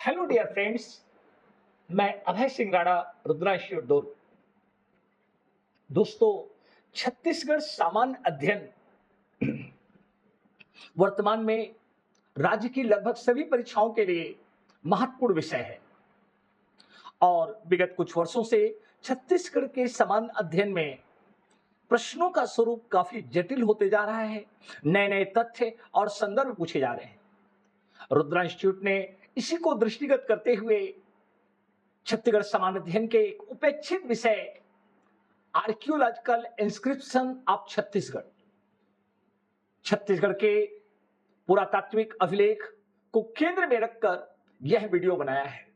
Hello dear friends. मैं Abhay Singh Rana, Rudra institute Durg. दोस्तों, छत्तीसगढ़ सामान्य अध्ययन वर्तमान में राज्य की लगभग सभी परीक्षाओं के लिए महत्वपूर्ण विषय है और विगत कुछ वर्षों से छत्तीसगढ़ के सामान्य अध्ययन में प्रश्नों का स्वरूप काफी जटिल होते जा रहा है। नए नए तथ्य और संदर्भ पूछे जा रहे हैं। रुद्रा इंस्टीट्यूट ने इसी को दृष्टिगत करते हुए छत्तीसगढ़ सामान्य अध्ययन के एक उपेक्षित विषय archaeological inscription of Chhattisgarh, Chhattisgarh के पुरातात्विक अभिलेख को केंद्र में रखकर यह वीडियो बनाया है।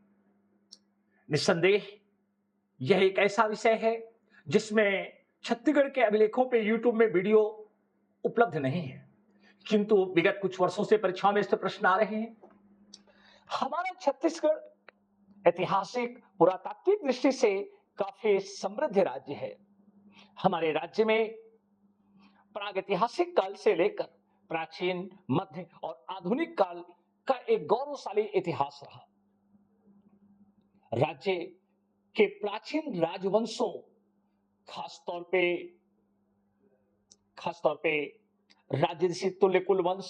निस्संदेह यह एक ऐसा विषय है जिसमें छत्तीसगढ़ के अभिलेखों पे यूट्यूब में वीडियो उपलब्ध नहीं है, किंतु विगत कुछ वर्षों से परीक्षाओं में इससे प्रश्न आ रहे हैं। हमारा छत्तीसगढ़ ऐतिहासिक पुरातात्विक दृष्टि से काफी समृद्ध राज्य है। हमारे राज्य में प्रागैतिहासिक काल से लेकर प्राचीन, मध्य और आधुनिक काल का एक गौरवशाली इतिहास रहा। राज्य के प्राचीन राजवंशों, खासतौर पे राज्य ऋषि तुल्यकुल वंश,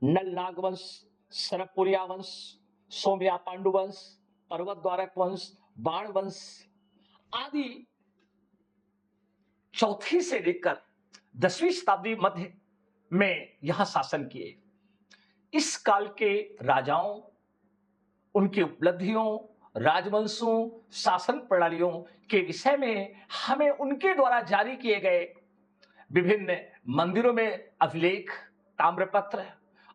नल नाग वंश, सरपुरिया वंश, सोमया पांडु वंश, पर्वत द्वारक वंश, बाण वंश आदि चौथी से लेकर 10वीं शताब्दी मध्य में यहां शासन किए। इस काल के राजाओं, उनकी उपलब्धियों, राजवंशों, शासन प्रणालियों के विषय में हमें उनके द्वारा जारी किए गए विभिन्न मंदिरों में अभिलेख, ताम्रपत्र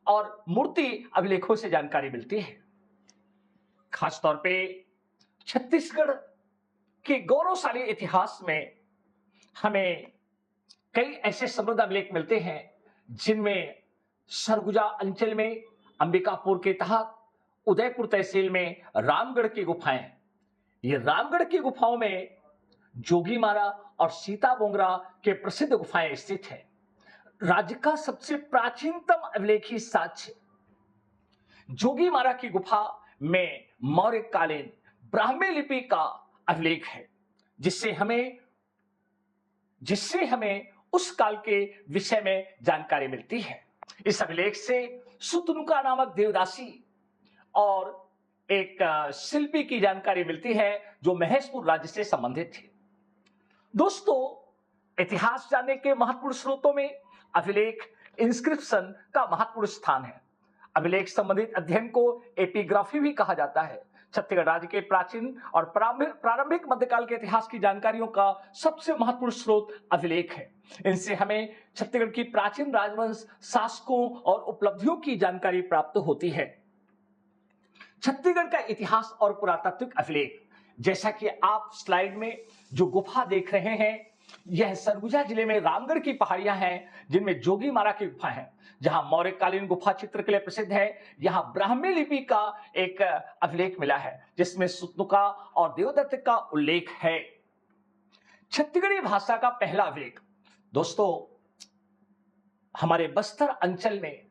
और मूर्ति अभिलेखों से जानकारी मिलती है। खासतौर पे छत्तीसगढ़ के गौरवशाली इतिहास में हमें कई ऐसे समृद्ध अभिलेख मिलते हैं जिनमें सरगुजा अंचल में अंबिकापुर के तहत उदयपुर तहसील में रामगढ़ की गुफाएं, ये रामगढ़ की गुफाओं में जोगीमारा और सीता बोंगरा के प्रसिद्ध गुफाएं स्थित है। राज्य का सबसे प्राचीनतम अभिलेखी साक्ष्य जोगीमारा की गुफा में मौर्यकालीन ब्राह्मी लिपि का अभिलेख है, जिससे हमें उस काल के विषय में जानकारी मिलती है। इस अभिलेख से सुतनुका नामक देवदासी और एक शिल्पी की जानकारी मिलती है जो महेशपुर राज्य से संबंधित थी। दोस्तों, इतिहास जानने के महत्वपूर्ण स्रोतों में अभिलेख, इंस्क्रिप्शन का महत्वपूर्ण स्थान है। अभिलेख संबंधित अध्ययन को एपिग्राफी भी कहा जाता है। छत्तीसगढ़ राज्य के प्राचीन और प्रारंभिक मध्यकाल के इतिहास की जानकारियों का सबसे महत्वपूर्ण स्रोत अभिलेख है। इनसे हमें छत्तीसगढ़ की प्राचीन राजवंश, शासकों और उपलब्धियों की जानकारी प्राप्त होती है। छत्तीसगढ़ का इतिहास और पुरातात्विक अभिलेख, जैसा कि आप स्लाइड में जो गुफा देख रहे हैं, यह सरगुजा जिले में रामगढ़ की पहाड़ियां हैं जिनमें जोगीमारा की गुफा है, जहां मौर्यकालीन गुफा चित्र के लिए प्रसिद्ध है। यहां ब्राह्मी लिपि का एक अभिलेख मिला है जिसमें सुतनुका और देवदत्त का उल्लेख है। छत्तीसगढ़ी भाषा का पहला अभिलेख, दोस्तों, हमारे बस्तर अंचल में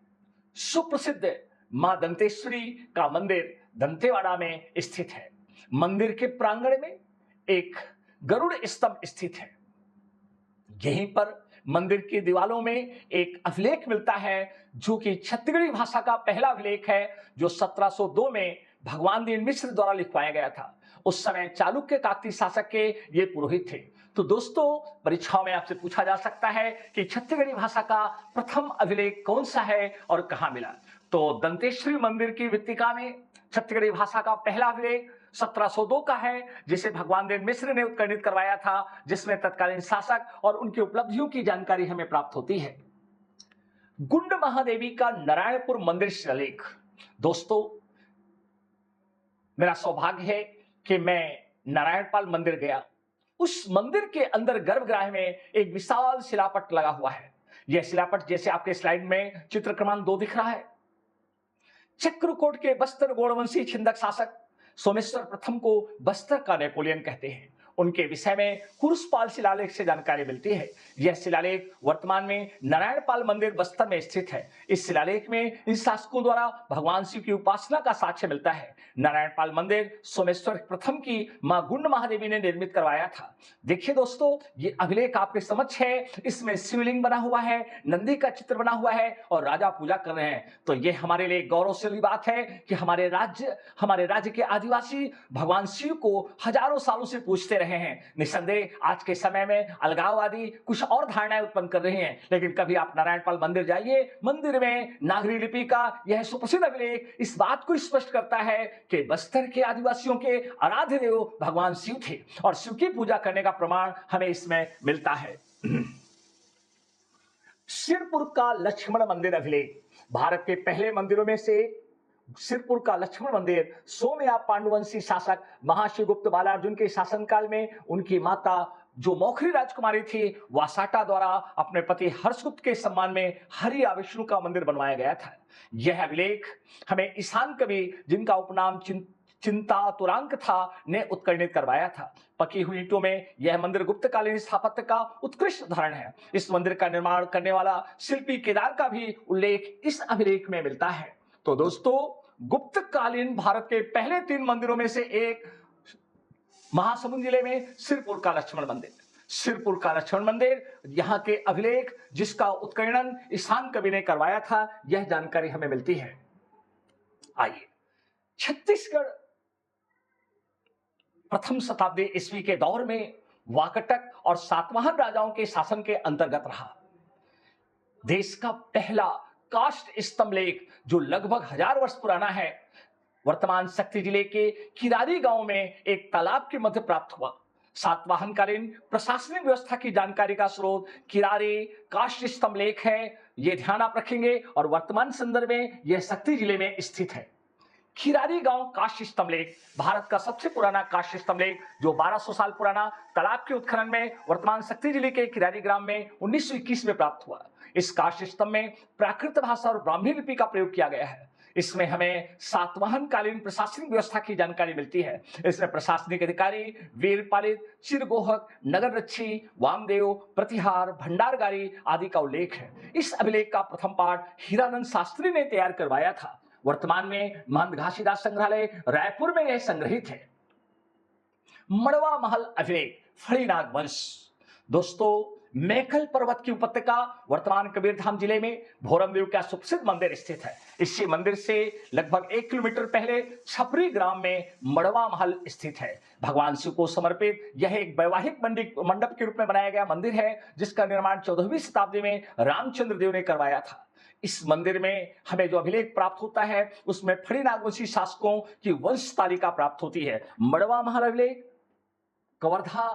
सुप्रसिद्ध मां दंतेश्वरी का मंदिर दंतेवाड़ा में स्थित है। मंदिर के प्रांगण में एक गरुड़ स्तंभ स्थित है। यहीं पर मंदिर की दीवारों में एक अभिलेख मिलता है जो कि छत्तीसगढ़ी भाषा का पहला अभिलेख है, जो 1702 में भगवान दीन मिश्र द्वारा लिखवाया गया था। उस समय चालुक्य काकतीय शासक के ये पुरोहित थे। तो दोस्तों, परीक्षाओं में आपसे पूछा जा सकता है कि छत्तीसगढ़ी भाषा का प्रथम अभिलेख कौन सा है और कहां मिला। तो दंतेश्वरी मंदिर की वृत्तिका में छत्तीसगढ़ी भाषा का पहला अभिलेख 1702 का है, जिसे भगवान देव मिश्र ने उत्कीर्णित करवाया था, जिसमें तत्कालीन शासक और उनकी उपलब्धियों की जानकारी हमें प्राप्त होती है। गुंड महादेवी का नारायणपुर मंदिर शिलालेख, दोस्तों, मेरा सौभाग्य है कि मैं नारायणपाल मंदिर गया। उस मंदिर के अंदर गर्भगृह में एक विशाल शिलापट लगा हुआ है। यह शिलापट, जैसे आपके स्लाइड में चित्र क्रमांक 2 दिख रहा है, चक्रकोट के बस्तर गौड़वंशी छिंदक शासक सोमेश्वर प्रथम को बस्तर का नेपोलियन कहते हैं। उनके विषय में कुरुसपाल शिलालेख से जानकारी मिलती है। यह शिलालेख वर्तमान में नारायणपाल मंदिर बस्तर में स्थित है। इस शिलालेख में इन शासकों द्वारा भगवान शिव की उपासना का साक्ष्य मिलता है। नारायणपाल मंदिर सोमेश्वर प्रथम की मां गुंड महादेवी ने निर्मित करवाया था। देखिए दोस्तों, ये अभिलेख आपके समक्ष है। इसमें शिवलिंग बना हुआ है, नंदी का चित्र बना हुआ है और राजा पूजा कर रहे हैं। तो ये हमारे लिए गौरवशाली बात है कि हमारे राज्य के आदिवासी भगवान शिव को हजारों सालों से पूजते रहे हैं। निसंदेह आज के समय में अलगाववादी कुछ और धारणाएं उत्पन्न कर रहे हैं, लेकिन कभी आप नारायणपाल मंदिर जाइए, मंदिर में नागरी लिपि का यह सुप्रसिद्ध अभिलेख इस बात को स्पष्ट करता है कि बस्तर के आदिवासियों के आराध्य देव भगवान शिव थे और शिव की पूजा करने का प्रमाण हमें इसमें मिलता है। सिरपुर का लक्ष्मण मंदिर अभिलेख भारत के पहले मंदिरों में से सिरपुर का लक्ष्मण मंदिर सोमया पांडुवंशी शासक महाशिवगुप्त बालार्जुन के शासनकाल में उनकी माता जो मौखरी राजकुमारी थी वासाटा द्वारा अपने पति हर्षगुप्त के सम्मान में हरिया विष्णु का मंदिर बनवाया गया था। यह अभिलेख हमें ईशान कवि जिनका उपनाम चिंतातुरांक था ने उत्कीर्णित करवाया था। पकी हुई ईंटों में यह मंदिर गुप्तकालीन स्थापत्य का उत्कृष्ट उदाहरण है। इस मंदिर का निर्माण करने वाला शिल्पी केदार का भी उल्लेख इस अभिलेख में मिलता है। तो दोस्तों, गुप्तकालीन भारत के पहले 3 मंदिरों में से एक महासमुंद जिले में सिरपुर का लक्ष्मण मंदिर, यहाँ के अभिलेख जिसका उत्कीर्णन ईशान कवि ने करवाया था, यह जानकारी हमें मिलती है। आइए, छत्तीसगढ़ प्रथम शताब्दी ईस्वी के दौर में वाकटक और सातवाहन राजाओं के शासन के अंतर्गत रहा। देश का पहला काष्ठ स्तंभ लेख जो लगभग 1000 वर्ष पुराना है, वर्तमान शक्ति जिले के किरारी गांव में एक तालाब के मध्य प्राप्त हुआ। सातवाहनकालीन प्रशासनिक व्यवस्था की जानकारी का स्रोत किरारी काष्ठ स्तंभ लेख है। ये ध्यान आप रखेंगे और वर्तमान संदर्भ में यह शक्ति जिले में स्थित है। खिरारी गांव काष्ठ स्तंभ लेख भारत का सबसे पुराना काष्ठ स्तंभ लेख जो 1200 साल पुराना तालाब के उत्खनन में वर्तमान शक्ति जिले के खिरारी ग्राम में 1921 में प्राप्त हुआ। इस काष्ठ स्तंभ में प्राकृत भाषा और ब्राह्मी लिपि का प्रयोग किया गया है। इसमें हमें सातवाहन कालीन प्रशासनिक व्यवस्था की जानकारी मिलती है। इसमें प्रशासनिक अधिकारी वीरपालित, चिरगोहक, नगर रक्षी, वामदेव, प्रतिहार, भंडारगारी आदि का उल्लेख है। इस अभिलेख का प्रथम पाठ हीरानंद शास्त्री ने तैयार करवाया था। वर्तमान में महंत घासीदास संग्रहालय रायपुर में यह संग्रहित है। मड़वा महल अभिलेख फणिनाग वंश। दोस्तों, मेखल पर्वत की उपत्यका वर्तमान कबीरधाम जिले में भोरमदेव का सुप्रसिद्ध मंदिर स्थित है। इसी मंदिर से लगभग 1 किलोमीटर पहले छपरी ग्राम में मड़वा महल स्थित है। भगवान शिव को समर्पित यह एक वैवाहिक मंडप के रूप में बनाया गया मंदिर है, जिसका निर्माण 14वीं शताब्दी में रामचंद्र देव ने करवाया था। इस मंदिर में हमें जो अभिलेख प्राप्त होता है उसमें फणिनागवंशी शासकों की वंश तालिका प्राप्त होती है। मड़वा महल अभिलेख कवर्धा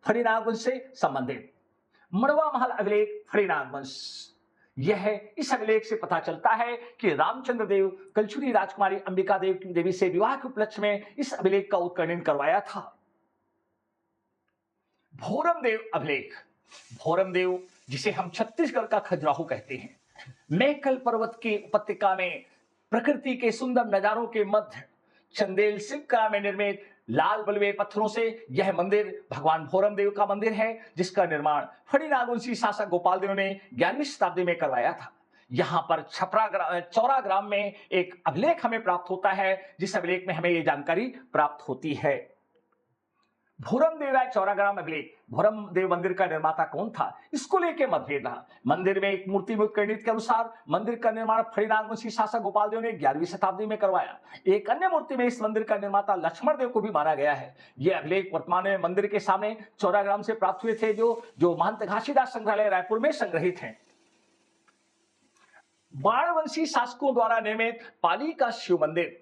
फणिनागवंश से संबंधित। मड़वा महल अभिलेख फणिनागवंश, यह इस अभिलेख से पता चलता है कि रामचंद्र देव कलचुरी राजकुमारी अंबिका देवी से विवाह के उपलक्ष्य में इस अभिलेख का उत्कीर्णन करवाया था। भोरमदेव अभिलेख, भोरमदेव जिसे हम छत्तीसगढ़ का खजुराहो कहते हैं, मेखल पर्वत की उपत्यका में प्रकृति के सुंदर नजारों के मध्य चंदेल शिल्पकला में निर्मित लाल बलुए पत्थरों से यह मंदिर भगवान भोरमदेव का मंदिर है, जिसका निर्माण फणिनागवंशी शासक गोपाल देव ने 11वीं शताब्दी में करवाया था। यहाँ पर चौरा ग्राम में एक अभिलेख हमें प्राप्त होता है, जिस अभिलेख में हमें यह जानकारी प्राप्त होती है। भोरमदेव चौराग्राम अभिलेख, भोरमदेव मंदिर का निर्माता कौन था, इसको लेकर मतभेद रहा। मंदिर में एक मूर्ति में उत्कीर्णित के अनुसार मंदिर का निर्माण फणिनागवंशी शासक गोपाल देव ने 11वीं शताब्दी में करवाया। एक अन्य मूर्ति में इस मंदिर का निर्माता लक्ष्मण देव को भी माना गया है। यह अभिलेख वर्तमान में मंदिर के सामने चौराग्राम से प्राप्त हुए थे, जो महंत घासीदास संग्रहालय रायपुर में संग्रहित है। बाणवंशी शासकों द्वारा निर्मित पाली का शिव मंदिर,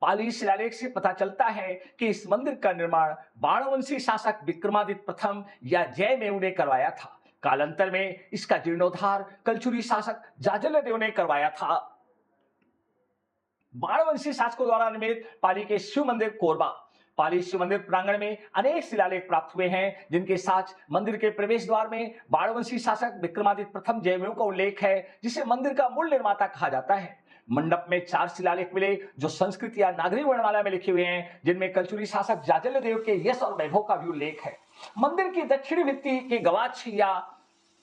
पाली शिलालेख से पता चलता है कि इस मंदिर का निर्माण बाणवंशी शासक विक्रमादित्य प्रथम या जयमेव ने करवाया था। कालांतर में इसका जीर्णोद्धार कलचुरी शासक जाजल्य देव ने करवाया था। बाणवंशी शासकों द्वारा निर्मित पाली के शिव मंदिर कोरबा, पाली शिव मंदिर प्रांगण में अनेक शिलालेख प्राप्त हुए हैं, जिनके साथ मंदिर के प्रवेश द्वार में बाणवंशी शासक विक्रमादित्य प्रथम जयमेव का उल्लेख है, जिसे मंदिर का मूल निर्माता कहा जाता है। मंडप में 4 शिलालेख मिले जो संस्कृत या नागरी वर्णमाला में लिखे हुए हैं, जिनमें कलचुरी शासक जाजल्य देव के यश और वैभव का भी उल्लेख है। मंदिर की दक्षिणी भित्ति के गवाक्ष या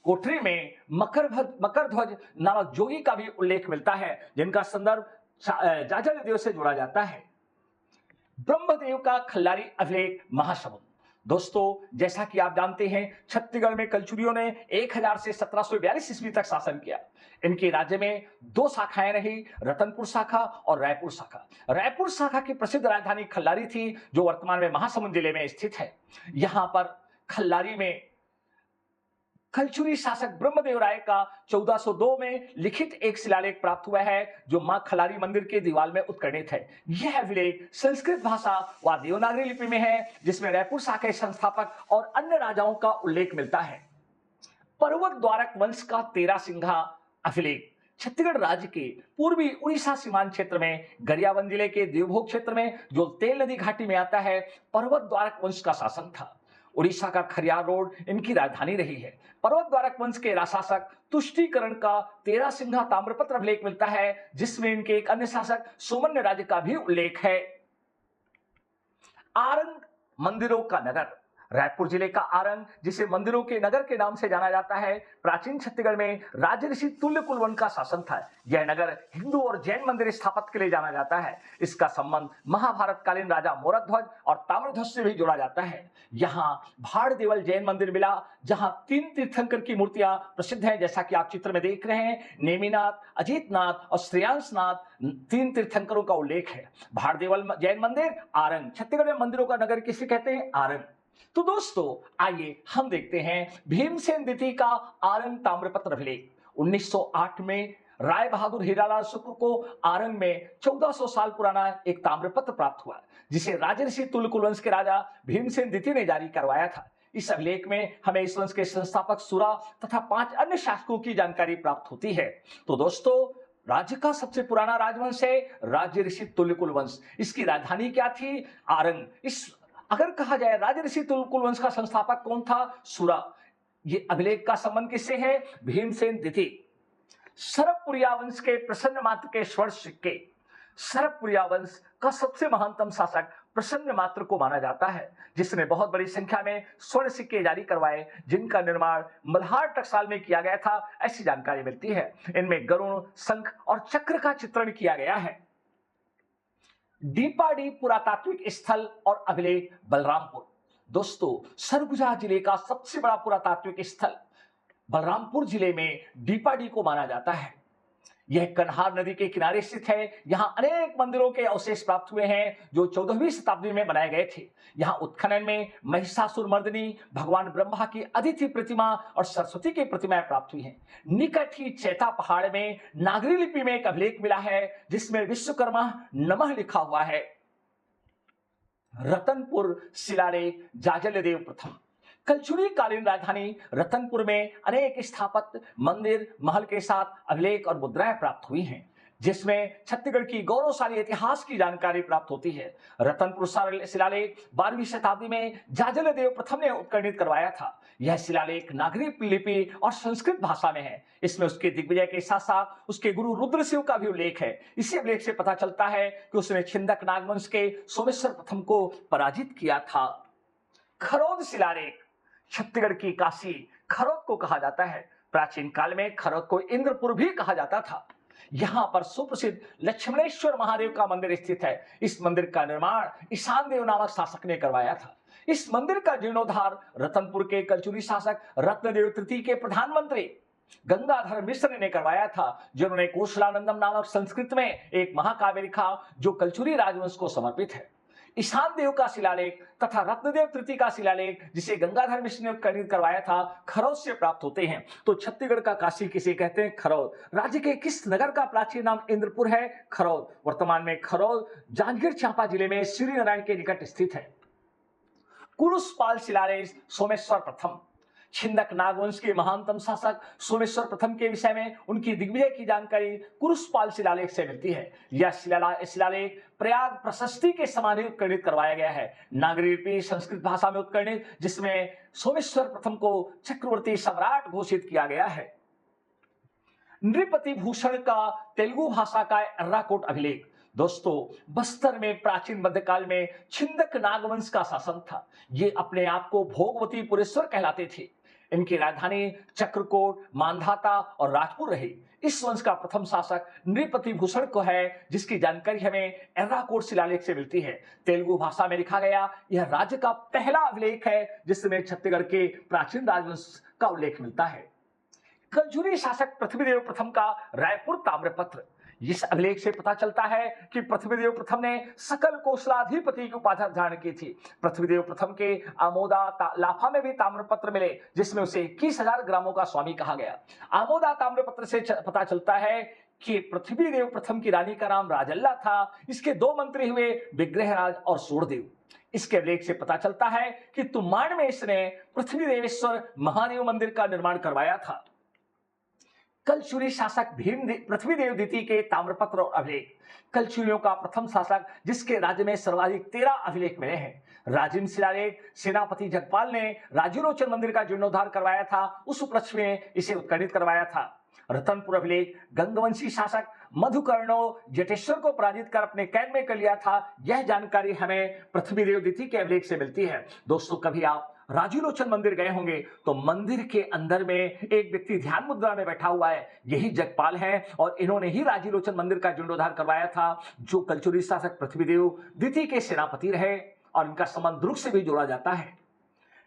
कोठरी में मकर ध्वज नामक जोगी का भी उल्लेख मिलता है, जिनका संदर्भ जाजल्य देव से जोड़ा जाता है। ब्रह्मदेव का खल्लारी अभिलेख महासमुंद। दोस्तों, जैसा कि आप जानते हैं, छत्तीसगढ़ में कलचुरियों ने 1000 से 1742 ईस्वी तक शासन किया। इनके राज्य में 2 शाखाएं रही, रतनपुर शाखा और रायपुर शाखा। रायपुर शाखा की प्रसिद्ध राजधानी खल्लारी थी, जो वर्तमान में महासमुंद जिले में स्थित है। यहां पर खल्लारी में कलचुरी शासक ब्रह्मदेव राय का 1402 में लिखित एक शिलालेख प्राप्त हुआ है, जो मां खल्लारी मंदिर के दीवार में उत्कीर्णित है। यह अभिलेख संस्कृत भाषा व देवनागरी लिपि में है, जिसमें रायपुर शाखा के संस्थापक और अन्य राजाओं का उल्लेख मिलता है। पर्वत द्वारक वंश का 13 सिंघा अभिलेख छत्तीसगढ़ राज्य के पूर्वी उड़ीसा सीमांत क्षेत्र में गरियाबंद जिले के देवभोग क्षेत्र में, जो तेल नदी घाटी में आता है, पर्वत द्वारक वंश का शासन था। उड़ीसा का खरियार रोड इनकी राजधानी रही है। पर्वत द्वारक वंश के राजशासक तुष्टिकरण का 13 सिंघा ताम्रपत्र अभिलेख मिलता है, जिसमें इनके एक अन्य शासक सोमन्य राज्य का भी उल्लेख है। आरंग मंदिरों का नगर। रायपुर जिले का आरंग, जिसे मंदिरों के नगर के नाम से जाना जाता है, प्राचीन छत्तीसगढ़ में राजऋषि तुल्य कुलवन का शासन था। यह नगर हिंदू और जैन मंदिर स्थापत्य के लिए जाना जाता है। इसका संबंध महाभारत कालीन राजा मोरध्वज और ताम्रध्वज से भी जोड़ा जाता है। यहाँ भाड़ देवल जैन मंदिर मिला, जहाँ 3 तीर्थंकर की मूर्तियां प्रसिद्ध हैं, जैसा कि आप चित्र में देख रहे हैं। नेमिनाथ, अजीतनाथ और श्रेयांसनाथ 3 तीर्थंकरों का उल्लेख है। भाड़ देवल जैन मंदिर, आरंग। छत्तीसगढ़ में मंदिरों का नगर किसे कहते हैं? आरंग। तो दोस्तों, आइए हम देखते हैं भीमसेन द्वितीय का आरंग ताम्रपत्र अभिलेख। 1908 में राय बहादुर हीरालाल शुक्ल को आरंग में 1400 साल पुराना एक ताम्रपत्र प्राप्त हुआ, जिसे राजऋषि तुल्य कुलवंश के राजा भीमसेन द्वितीय ने जारी करवाया था। इस अभिलेख में हमें इस वंश के संस्थापक सुरा तथा 5 अन्य शासकों की जानकारी प्राप्त होती है। तो दोस्तों, राज्य का सबसे पुराना राजवंश है राजऋषि तुल्य कुलवंश। इसकी राजधानी क्या थी? आरंग। अगर कहा जाए राजऋषि तुल्य कुलवंश का संस्थापक कौन था? सुरा। ये अभिलेख का संबंध किससे है? भीमसेन द्वितीय। सरबपुरिया वंश के प्रसन्न मात्र के स्वर्ण सिक्के। सरबपुरिया वंश का सबसे महानतम शासक प्रसन्न मात्र को माना जाता है, जिसने बहुत बड़ी संख्या में स्वर्ण सिक्के जारी करवाए, जिनका निर्माण मल्हार टकसाल में किया गया था, ऐसी जानकारी मिलती है। इनमें गरुड़, शंख और चक्र का चित्रण किया गया है। डीपाडी पुरातात्विक स्थल और अभिलेख बलरामपुर। दोस्तों, सरगुजा जिले का सबसे बड़ा पुरातात्विक स्थल बलरामपुर जिले में डीपाडी को माना जाता है। यह कन्हार नदी के किनारे स्थित है। यहाँ अनेक मंदिरों के अवशेष प्राप्त हुए हैं, जो 14वीं शताब्दी में बनाए गए थे। यहाँ उत्खनन में महिषासुर मर्दिनी, भगवान ब्रह्मा की अदिति प्रतिमा और सरस्वती की प्रतिमाएं प्राप्त हुई हैं। निकट ही चैता पहाड़ में नागरी लिपि में एक अभिलेख मिला है, जिसमें विश्वकर्मा नमः लिखा हुआ है। रतनपुर शिलालेख जाजल्य देव प्रथम। कलचुरी कालीन राजधानी रतनपुर में अनेक स्थापत्य, मंदिर, महल के साथ अभिलेख और मुद्राएं प्राप्त हुई हैं, जिसमें छत्तीसगढ़ की गौरवशाली इतिहास की जानकारी प्राप्त होती है। रतनपुर शिलालेख 12वीं शताब्दी में जाजल्य देव प्रथम ने उत्कीर्णित करवाया था। यह शिलालेख नागरी लिपि और संस्कृत भाषा में है। इसमें उसके दिग्विजय के साथ साथ उसके गुरु रुद्रशिव का भी उल्लेख है। इसी अभिलेख से पता चलता है कि उसने छिंदक नागवंश के सोमेश्वर प्रथम को पराजित किया था। खरौद शिलालेख। छत्तीसगढ़ की काशी खरौद को कहा जाता है। प्राचीन काल में खरौद को इंद्रपुर भी कहा जाता था। यहाँ पर सुप्रसिद्ध लक्ष्मणेश्वर महादेव का मंदिर स्थित है। इस मंदिर का निर्माण ईशान देव नामक शासक ने करवाया था। इस मंदिर का जीर्णोद्धार रतनपुर के कलचुरी शासक रत्नदेव तृतीय के प्रधानमंत्री गंगाधर मिश्र ने करवाया था, जिन्होंने कोशलानंदम नामक संस्कृत में एक महाकाव्य लिखा, जो कलचुरी राजवंश को समर्पित है। ईशान देव का शिलालेख तथा रत्नदेव तृतीय का शिलालेख, जिसे गंगाधर मिश्र ने उत्कीर्णित करवाया था, खरौद से प्राप्त होते हैं। तो छत्तीसगढ़ का काशी किसे कहते हैं? खरौद। राज्य के किस नगर का प्राचीन नाम इंद्रपुर है? खरौद। वर्तमान में खरौद जांजगीर चांपा जिले में श्रीनारायण के निकट स्थित है। कुरुसपाल शिलालेख सोमेश्वर प्रथम। छिंदक नागवंश के महानतम शासक सोमेश्वर प्रथम के विषय में उनकी दिग्विजय की जानकारी कुरुसपाल शिलालेख से मिलती है। यह शिलालेख प्रयाग प्रशस्ति के समान ही उत्कीर्णित करवाया गया है। नागरी लिपि संस्कृत भाषा में उत्कीर्णित, जिसमें सोमेश्वर प्रथम को चक्रवर्ती सम्राट घोषित किया गया है। नृपति भूषण का तेलुगु भाषा का एर्राकोट अभिलेख। दोस्तों, बस्तर में प्राचीन मध्यकाल में छिंदक नागवंश का शासन था। ये अपने आप को भोगवतीपुरेश्वर कहलाते थे। इनकी राजधानी चक्रकोट, मांधाता और राजपुर रही। इस वंश का प्रथम शासक नृपति भूषण को है, जिसकी जानकारी हमें एर्राकोट शिलालेख से मिलती है। तेलुगु भाषा में लिखा गया यह राज्य का पहला अभिलेख है जिसमें छत्तीसगढ़ के प्राचीन राजवंश का उल्लेख मिलता है। कलजुरी शासक पृथ्वीदेव प्रथम का रायपुर ताम्रपत्र। इस अभिलेख से पता चलता है कि पृथ्वीदेव प्रथम ने सकल कोसलाधिपति की उपाधि धारण की थी। पृथ्वीदेव प्रथम के आमोदा लाफा में भी ताम्रपत्र मिले, जिसमें उसे 21,000 ग्रामों का स्वामी कहा गया। आमोदा ताम्रपत्र से पता चलता है कि पृथ्वीदेव प्रथम की रानी का नाम राजल्ला था। इसके 2 मंत्री हुए, विग्रहराज और सूरदेव। इसके अभिलेख से पता चलता है कि तुम्बाड़ में इसने पृथ्वीदेवेश्वर महादेव मंदिर का निर्माण करवाया था। कलचुरी शासक पृथ्वीदेव द्वितीय के ताम्रपत्र और अभिलेख। कलचुरियों का प्रथम शासक जिसके राज्य में सर्वाधिक 13 अभिलेख मिले हैं। राजिम शिलालेख। सेनापति जगपाल ने राजीलोचन मंदिर का जीर्णोद्धार करवाया था, उस उपलक्ष्य में इसे उत्खनन करवाया था। रतनपुर अभिलेख। गंगवंशी शासक मधुकर्णो जटेश्वर को पराजित कर अपने कैद में कर लिया था। यह जानकारी हमें पृथ्वीदेव द्वितीय के अभिलेख से मिलती है। दोस्तों, कभी आप राजीलोचन मंदिर गए होंगे तो मंदिर के अंदर में एक व्यक्ति ध्यान मुद्रा में बैठा हुआ है, यही जगपाल है और इन्होंने ही राजीलोचन मंदिर का जीर्णोद्धार करवाया था, जो कलचुरी शासक पृथ्वीदेव द्वितीय के सेनापति रहे और इनका संबंध दुर्ग से भी जोड़ा जाता है।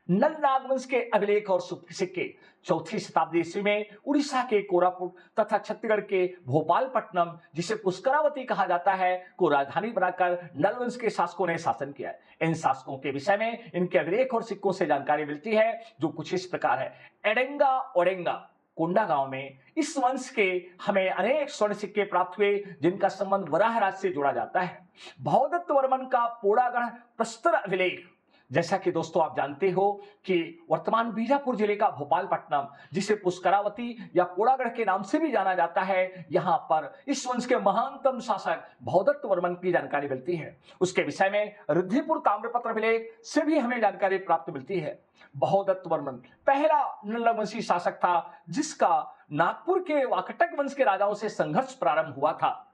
नल नागवंश के अभिलेख और सिक्के। 4वीं शताब्दी ईस्वी में उड़ीसा के कोरापुट तथा छत्तीसगढ़ के भोपालपट्टनम, जिसे पुष्करावती कहा जाता है, को राजधानी बनाकर नलवंश के शासकों ने शासन किया। इन शासकों के विषय में इनके अभिलेख और सिक्कों से जानकारी मिलती है, जो कुछ इस प्रकार है। एडेंगा ओडेंगा कोंडा गांव में इस वंश के हमें अनेक स्वर्ण सिक्के प्राप्त हुए, जिनका संबंध वराहराज से जोड़ा जाता है। भवदत्त वर्मन का पोड़ागढ़ प्रस्तर अभिलेख। जैसा कि दोस्तों आप जानते हो कि वर्तमान बीजापुर जिले का भोपालपट्टनम, जिसे पुष्करावती या पोड़ागढ़ के नाम से भी जाना जाता है, यहाँ पर इस वंश के महानतम शासक भवदत्त वर्मन की जानकारी मिलती है। उसके विषय में रिद्धिपुर ताम्रपत्र अभिलेख से भी हमें जानकारी प्राप्त मिलती है। भवदत्त वर्मन पहला नलवंशी शासक था जिसका नागपुर के वाकटक वंश के राजाओं से संघर्ष प्रारंभ हुआ था।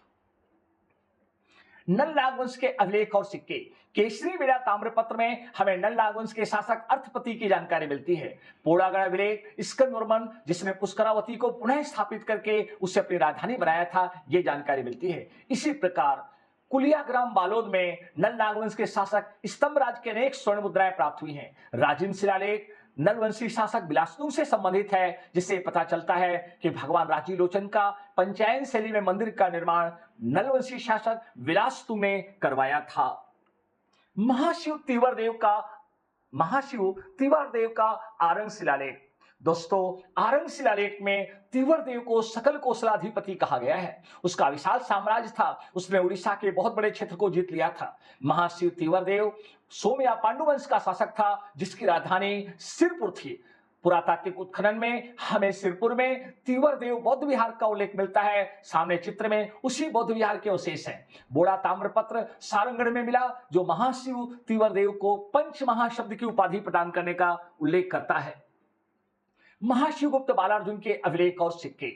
नल नागवंश के अभिलेख और सिक्के। केसरी बेड़ा ताम्रपत्र में हमें नल नागवंश के शासक अर्थपति की जानकारी मिलती है। पोड़ागढ़ अभिलेख स्कंद वर्मन, जिसने पुष्करावती को पुनः स्थापित करके उसे अपनी राजधानी बनाया था, यह जानकारी मिलती है। इसी प्रकार कुलियाग्राम बालोद में नल नागवंश के शासक स्तंभराज के अनेक स्वर्ण मुद्राएं प्राप्त हुई हैं। राजिम शिलालेख नलवंशी शासक बिलासतुंग से संबंधित है, जिससे पता चलता है कि भगवान राजीलोचन का पंचायन शैली में मंदिर का निर्माण नलवंशी शासक बिलासतुंग ने करवाया था। महाशिव तिवर देव का आरंग शिलालेख। दोस्तों, आरंग शिलालेख में तिवर देव को सकल कोसलाधिपति कहा गया है। उसका विशाल साम्राज्य था, उसने उड़ीसा के बहुत बड़े क्षेत्र को जीत लिया था। महाशिव तिवर देव सोमया पांडुवंश का शासक था, जिसकी राजधानी सिरपुर थी। पुरातात्विक उत्खनन में हमें सिरपुर में तिवर देव बौद्ध विहार का उल्लेख मिलता है। सामने चित्र में उसी बौद्ध विहार के अवशेष हैं। बोड़ा ताम्रपत्र सारंगढ़ में मिला, जो महाशिव तिवर देव को पंच महाशब्द की उपाधि प्रदान करने का उल्लेख करता है। महाशिवगुप्त बालार्जुन के अभिलेख और सिक्के।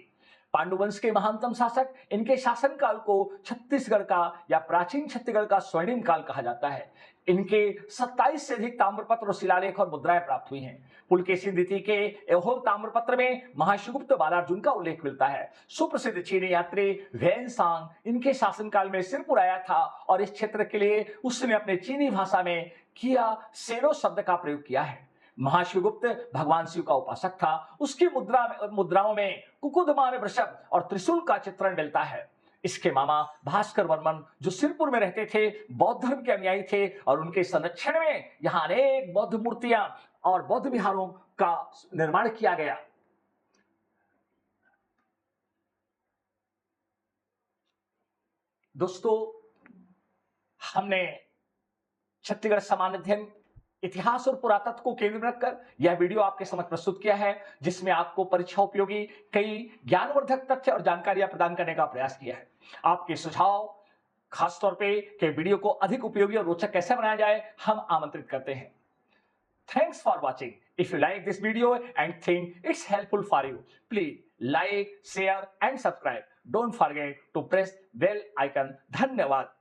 पांडुवंश के महानतम शासक, इनके शासनकाल को छत्तीसगढ़ का या प्राचीन छत्तीसगढ़ का स्वर्णिम काल कहा जाता है। इनके 27 से अधिक ताम्रपत्र और शिलालेख और मुद्राएं प्राप्त हुई हैं। पुलकेशिन द्वितीय के एहोल ताम्रपत्र में महाशिवगुप्त बालार्जुन का उल्लेख मिलता है। सुप्रसिद्ध चीनी यात्री वेनसांग इनके शासनकाल में सिरपुर आया था और इस क्षेत्र के लिए उसने अपने चीनी भाषा में किया सेरो शब्द का प्रयोग किया है। महाशिवगुप्त भगवान शिव का उपासक था। उसकी मुद्राओं में कुकुदमान वृषभ और त्रिशूल का चित्रण मिलता है। इसके मामा भास्कर वर्मन, जो सिरपुर में रहते थे, बौद्ध धर्म के अनुयायी थे और उनके संरक्षण में यहाँ अनेक बौद्ध मूर्तियां और बौद्ध विहारों का निर्माण किया गया। दोस्तों, हमने छत्तीसगढ़ सामान्य अध्ययन इतिहास और पुरातत्व को केंद्र में रखकर यह वीडियो आपके समक्ष प्रस्तुत किया है, जिसमें आपको परीक्षा उपयोगी कई ज्ञानवर्धक तथ्य और जानकारियां प्रदान करने का प्रयास किया है। आपके सुझाव खासतौर पे कि वीडियो को अधिक उपयोगी और रोचक कैसे बनाया जाए, हम आमंत्रित करते हैं। Thanks for watching. If you like this video and think it's helpful for you, please like, share and subscribe. Don't forget to press bell icon. धन्यवाद.